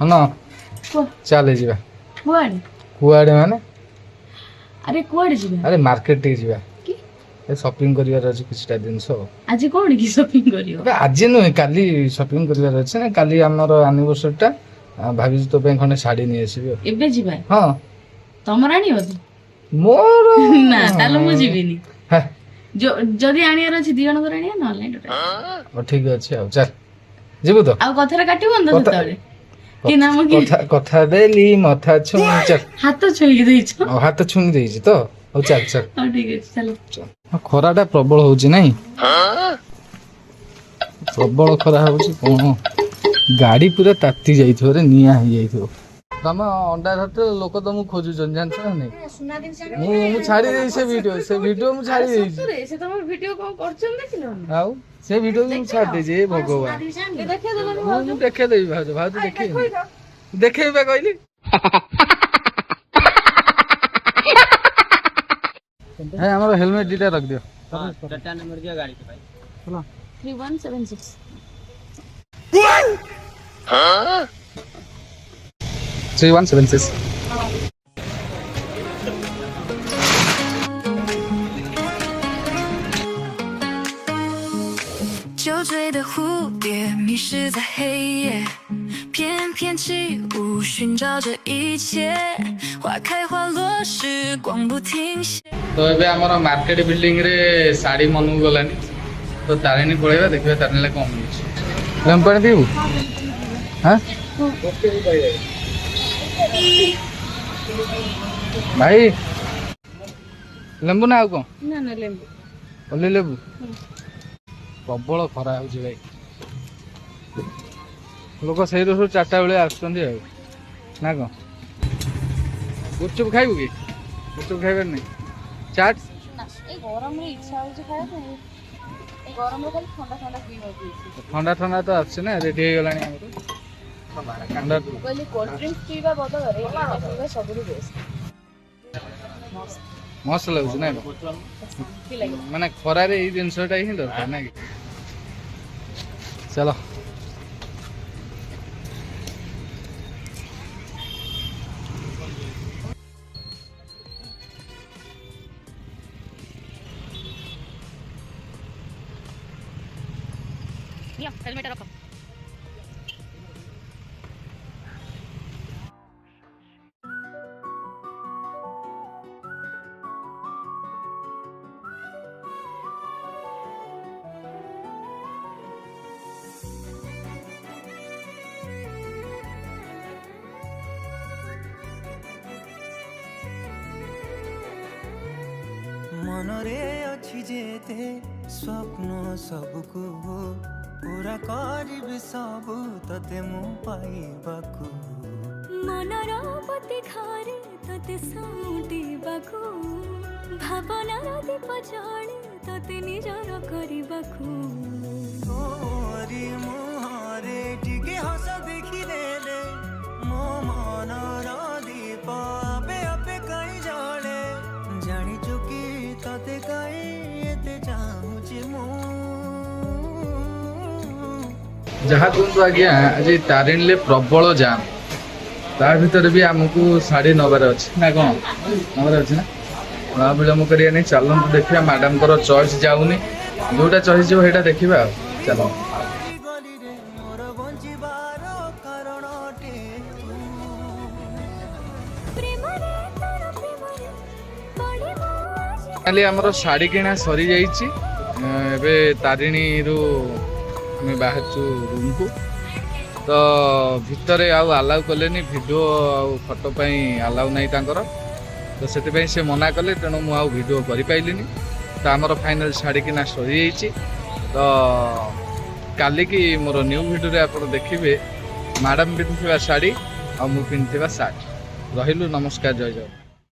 ना चले जीवा कुआड़े कुआडे माने अरे कुआड़े जीवा अरे मार्केट टे जीवा की ए शॉपिंग करिवार अछि किछटा दिनस आज कोन की शॉपिंग करियो अबे आज नुहे काली शॉपिंग करिवार अछि ना काली हमर एनिवर्सरी टा भाभी तो पे खने साड़ी नि आसीबो एबे जीवा हां तमर आनी हो मोर ना तालो मु जीविनी हे जो जदी आनियार अछि दियण कर आनिया न ऑनलाइन टोटा ओ ठीक अछि आ चल जीबो तो आ कथरा काटिबो न ततरे कि नाम की कथा कथा देली मथा छु चल हाथ छुई देइछ ओ हाथ छुंगी देइछ तो ओ चल चल हां ठीक अछि चलो खराटा प्रबल होउची नहीं प्रबल खरा होउची कोन गाड़ी पूरा ताती जाइथो रे निया ही जाइथो तम अंडा धरते लोक तुम खोजु जन जान छ नहीं सुना दिन से मु छाड़ी देई से वीडियो मु छाड़ी देई ससुरे से तमर वीडियो कोन करछन देखिलो आउ से वीडियो मु छाड़ दे जे भगवान देखे देलो मु देखे देई भाज भाज देखे देखेबा कहली है हमर हेलमेट दीटा रख दियो टाटा नंबर दिया गाड़ी के भाई चलो 3176 3176 酒醉的蝴蝶迷失在黑夜，翩翩起舞，寻找着一切。花开花落时光不停歇。 तो एबे हमर मार्केट बिल्डिंग रे साड़ी मनू गलानी तो तारिणी पळेबा देखबा तारिणी ले कम मिलछ लेम पानी पीबू हां भाई लेंबू ना आउ को ना ना लेंबू ओले लेबू प्रबल खरा होउची भाई लोक सही रसु 4टा बेले आछथि ना को गुपचुप खाइबू की गुपचुप खाइबे नहीं चाट ए गरम रे इच्छा हो जे खाया नहीं ए गरम रे खाली ठंडा ठंडा पीवा पीसी ठंडा ठंडा तो आछे ना रेडी हो गलानी हमर ठंडा कहली कोल्ड ड्रिंक पीवा बदलरे एटा पीवा सबरु बेस्ट मस्त लागुछ ना की लागि माने खरा रे ई जिंसटा ही दरकार ना कि चलो लिया हेलमेट रखो मनरे अछि जेते स्वप्न सबको पूरा करिबि सब तते मु पाइबाकू मनर पति घरे तते साउटिबाकू भावनार दीप जळे तते निजर करिबाकू तोरी मुहरे टिके हस देखि देले मो मनर दीप आपे आपे कई जळे जानि चुकी तते कई एते चाहुची मु जहाँ कहतु आज्ञा आज तारिणी ले प्रबल जाम ता भीतर भी आमको साड़ी नबार अच्छे ना कौन नबार अच्छे ना विलम्ब करिया नहीं चलतु देखा मैडम को चॉइस जाऊनी जोटा चॉइस जो है देखा चलो गलिरे मोर बंचिबार कारणटे प्रेमरे तोर प्रेमरे पडिबो आज खाली आमर शाड़ी किना सरी जाइए तारिणी रु बाहर रूम को तो भितर आलाउ कले वीडियो फोटो आलाउ नहीं तो से मना कले तेणु मुझे वीडियो कर पाइली तो आमर फाइनल शाड़ी किना सरी जाइए तो काली की मोर न्यू वीडियो आप देखिए मैडम पिंधा शाड़ी आ मु पिंधा सार्ट रहिलु नमस्कार जय जय।